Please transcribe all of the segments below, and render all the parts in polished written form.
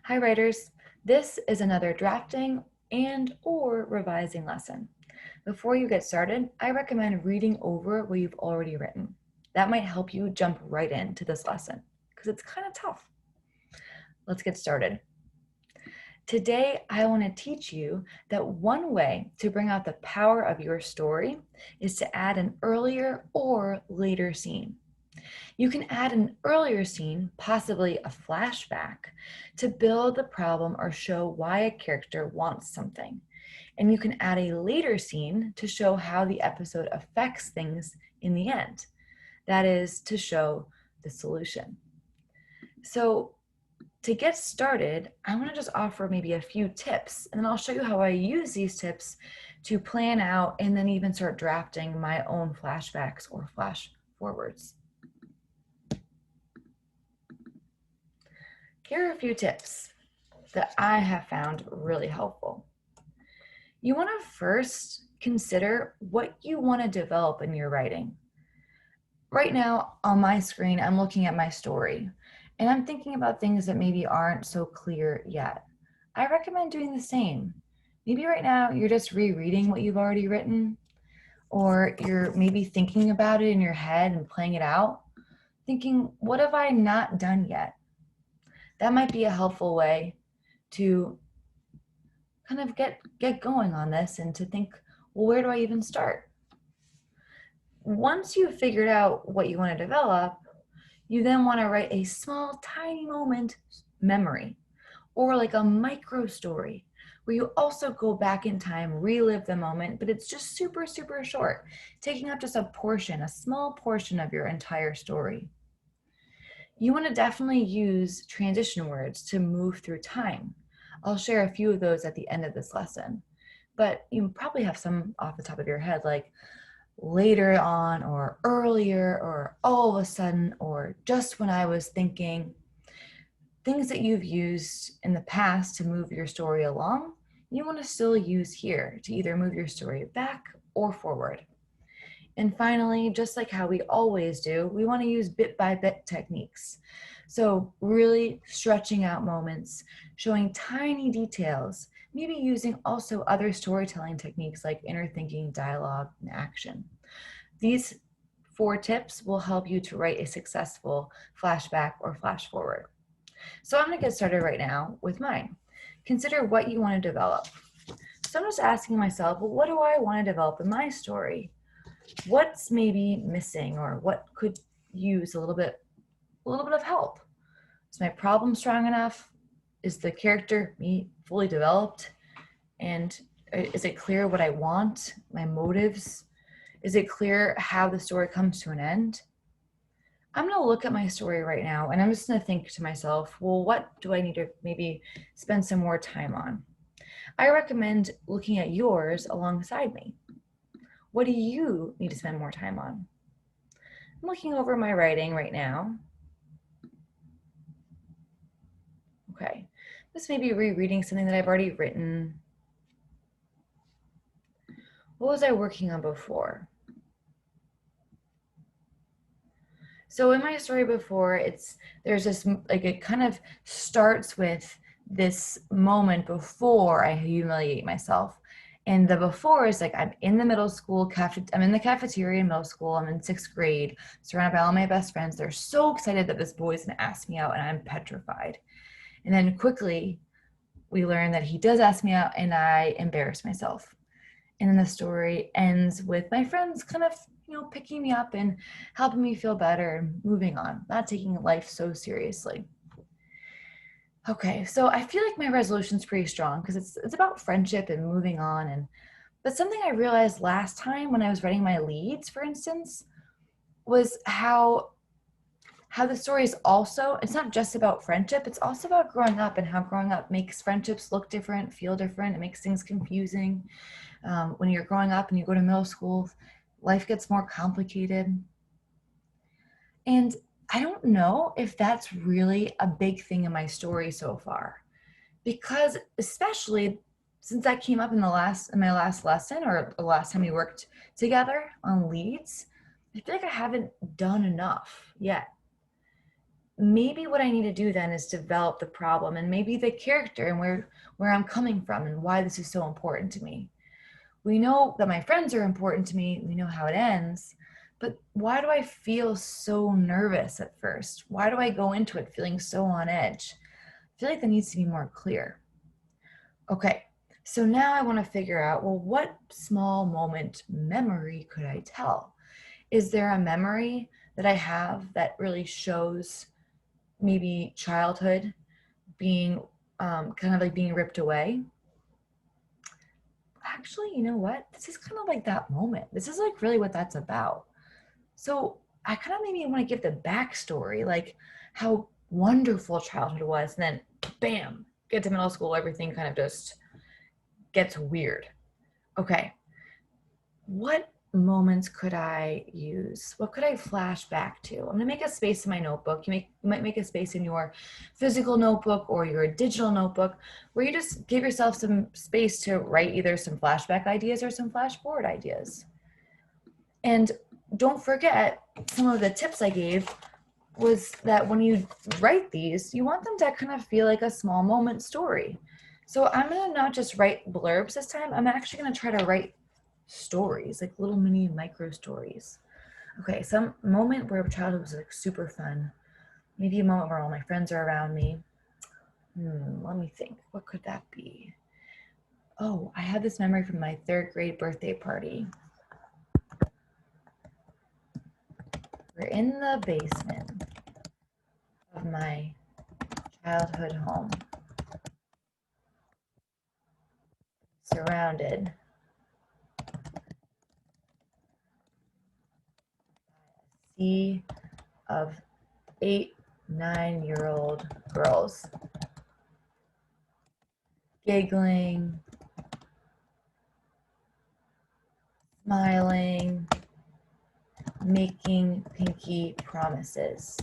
Hi writers, this is another drafting and or revising lesson. Before you get started, I recommend reading over what you've already written. That might help you jump right into this lesson because it's kind of tough. Let's get started. Today, I want to teach you that one way to bring out the power of your story is to add an earlier or later scene. You can add an earlier scene, possibly a flashback, to build the problem or show why a character wants something. And you can add a later scene to show how the episode affects things in the end. That is, to show the solution. So, to get started, I want to just offer maybe a few tips, and then I'll show you how I use these tips to plan out and then even start drafting my own flashbacks or flash forwards. Here are a few tips that I have found really helpful. You want to first consider what you want to develop in your writing. Right now on my screen, I'm looking at my story and I'm thinking about things that maybe aren't so clear yet. I recommend doing the same. Maybe right now you're just rereading what you've already written, or you're maybe thinking about it in your head and playing it out, thinking, what have I not done yet? That might be a helpful way to kind of get going on this and to think, well, where do I even start? Once you've figured out what you want to develop, you then want to write a small, tiny moment memory or like a micro story where you also go back in time, relive the moment, but it's just super, super short, taking up just a portion, a small portion of your entire story. You want to definitely use transition words to move through time. I'll share a few of those at the end of this lesson, but you probably have some off the top of your head, like later on, or earlier, or all of a sudden, or just when I was thinking. Things that you've used in the past to move your story along, you want to still use here to either move your story back or forward. And finally, just like how we always do, we want to use bit by bit techniques. So really stretching out moments, showing tiny details, maybe using also other storytelling techniques like inner thinking, dialogue, and action. These 4 tips will help you to write a successful flashback or flash forward. So I'm going to get started right now with mine. Consider what you want to develop. So I'm just asking myself, well, what do I want to develop in my story? What's maybe missing, or what could use a little bit of help? Is my problem strong enough? Is the character me fully developed? And is it clear what I want, my motives? Is it clear how the story comes to an end? I'm going to look at my story right now and I'm just going to think to myself, well, what do I need to maybe spend some more time on? I recommend looking at yours alongside me. What do you need to spend more time on? I'm looking over my writing right now. Okay, this may be rereading something that I've already written. What was I working on before? So in my story before, there's this, like, it kind of starts with this moment before I humiliate myself. And the before is like, I'm in the middle school, I'm in the cafeteria in middle school, I'm in 6th grade, surrounded by all my best friends. They're so excited that this boy's gonna ask me out and I'm petrified. And then quickly we learn that he does ask me out and I embarrass myself. And then the story ends with my friends kind of, picking me up and helping me feel better and moving on, not taking life so seriously. Okay, so I feel like my resolution's pretty strong because it's about friendship and moving on. But something I realized last time when I was writing my leads, for instance, was how the story is also, it's not just about friendship, it's also about growing up and how growing up makes friendships look different, feel different. It makes things confusing. When you're growing up and you go to middle school, life gets more complicated. And I don't know if that's really a big thing in my story so far, because especially since that came up in my last lesson, or the last time we worked together on leads, I feel like I haven't done enough yet. maybe what I need to do then is develop the problem and maybe the character and where I'm coming from and why this is so important to me. We know that my friends are important to me. We know how it ends. But why do I feel so nervous at first? Why do I go into it feeling so on edge? I feel like that needs to be more clear. Okay, so now I want to figure out, well, what small moment memory could I tell? Is there a memory that I have that really shows maybe childhood being kind of like being ripped away? Actually, you know what? This is kind of like that moment. This is like really what that's about. So I kind of maybe want to give the backstory, like how wonderful childhood was, and then bam, get to middle school, everything kind of just gets weird. Okay, what moments could I use? What could I flash back to? I'm gonna make a space in my notebook. You might make a space in your physical notebook or your digital notebook where you just give yourself some space to write either some flashback ideas or some flash forward ideas. And don't forget, some of the tips I gave was that when you write these, you want them to kind of feel like a small moment story. So I'm gonna not just write blurbs this time, I'm actually gonna try to write stories, like little mini micro stories. Okay, some moment where childhood was like super fun. Maybe a moment where all my friends are around me. Let me think. What could that be? Oh, I had this memory from my 3rd grade birthday party. We're in the basement of my childhood home, surrounded by a sea of 8, 9-year-old girls giggling, smiling, making pinky promises.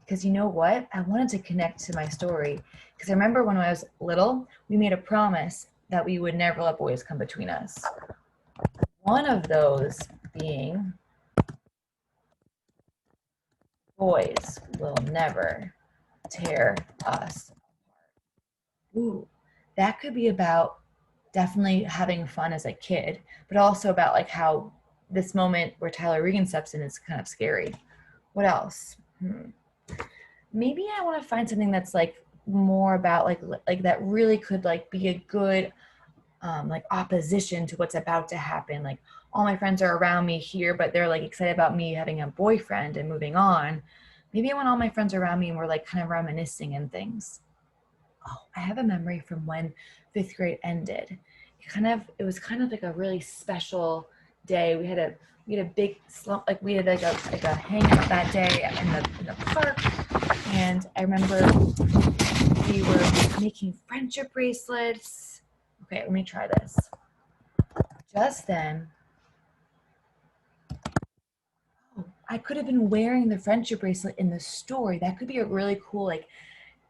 Because you know what? I wanted to connect to my story. Because I remember when I was little, we made a promise that we would never let boys come between us. One of those being, boys will never tear us. Ooh, that could be about definitely having fun as a kid, but also about like how this moment where Tyler Regan steps in is kind of scary. What else? Maybe I want to find something that's like more about like that really could like be a good like opposition to what's about to happen. Like all my friends are around me here, but they're like excited about me having a boyfriend and moving on. Maybe I want all my friends around me and we're like kind of reminiscing and things. Oh, I have a memory from when 5th grade ended. It was kind of like a really special day. We had a big slump, like we had like a hangout that day in the park. And I remember we were making friendship bracelets. Okay, let me try this. Just then, oh, I could have been wearing the friendship bracelet in the story. That could be a really cool like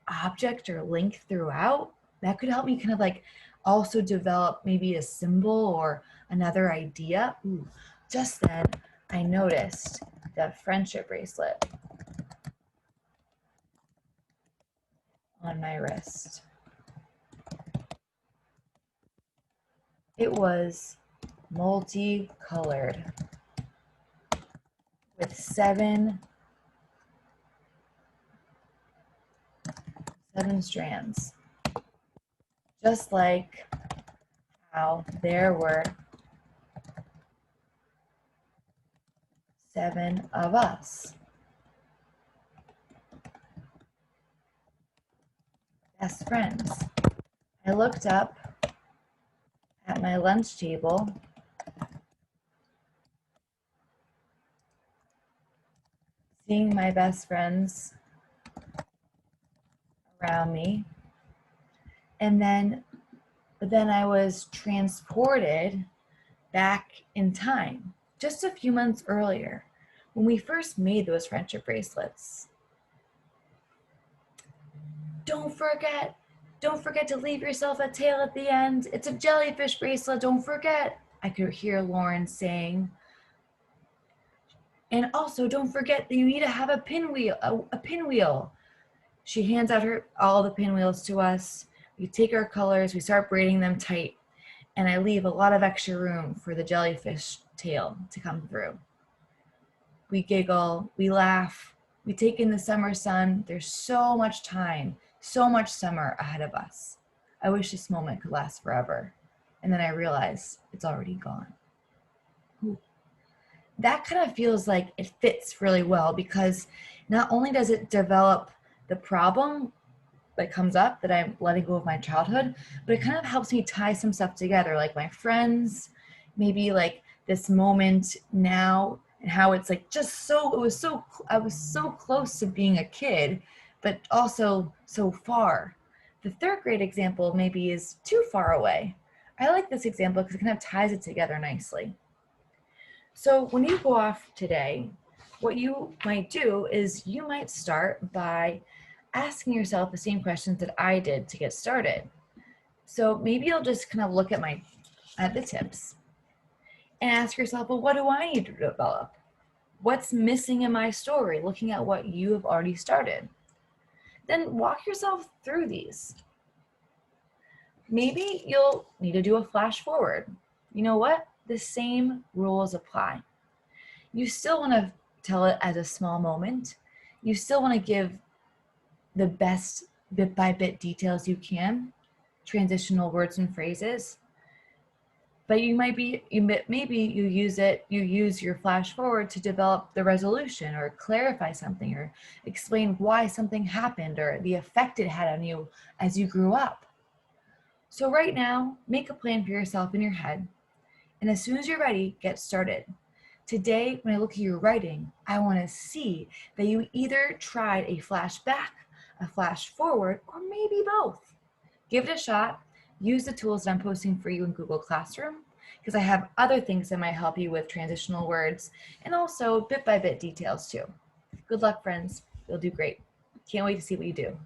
object or link throughout. That could help me kind of like also develop maybe a symbol or another idea. Ooh, just then I noticed the friendship bracelet on my wrist. It was multicolored with seven strands, just like how there were 7 of us. Best friends. I looked up at my lunch table, seeing my best friends around me, and then I was transported back in time, just a few months earlier, when we first made those friendship bracelets. Don't forget to leave yourself a tail at the end. It's a jellyfish bracelet, don't forget. I could hear Lauren saying. And also don't forget that you need to have a pinwheel, a pinwheel. She hands out all the pinwheels to us. We take our colors, we start braiding them tight, and I leave a lot of extra room for the jellyfish tail to come through. We giggle, we laugh, we take in the summer sun. There's so much time, so much summer ahead of us. I wish this moment could last forever. And then I realize it's already gone. Ooh. That kind of feels like it fits really well because not only does it develop the problem that comes up that I'm letting go of my childhood, but it kind of helps me tie some stuff together, like my friends, maybe like this moment now and how it's like I was so close to being a kid, but also so far. The third grade example maybe is too far away. I like this example because it kind of ties it together nicely. So when you go off today, what you might do is you might start by asking yourself the same questions that I did to get started. So maybe you'll just kind of look at the tips and ask yourself, well, what do I need to develop? What's missing in my story? Looking at what you have already started. Then walk yourself through these. Maybe you'll need to do a flash forward. You know what? The same rules apply. You still want to tell it as a small moment. You still want to give the best bit by bit details you can, transitional words and phrases. But maybe you use your flash forward to develop the resolution or clarify something or explain why something happened or the effect it had on you as you grew up. So right now, make a plan for yourself in your head. And as soon as you're ready, get started. Today, when I look at your writing, I want to see that you either tried a flashback, a flash forward, or maybe both. Give it a shot. Use the tools that I'm posting for you in Google Classroom because I have other things that might help you with transitional words and also bit by bit details too. Good luck, friends. You'll do great. Can't wait to see what you do.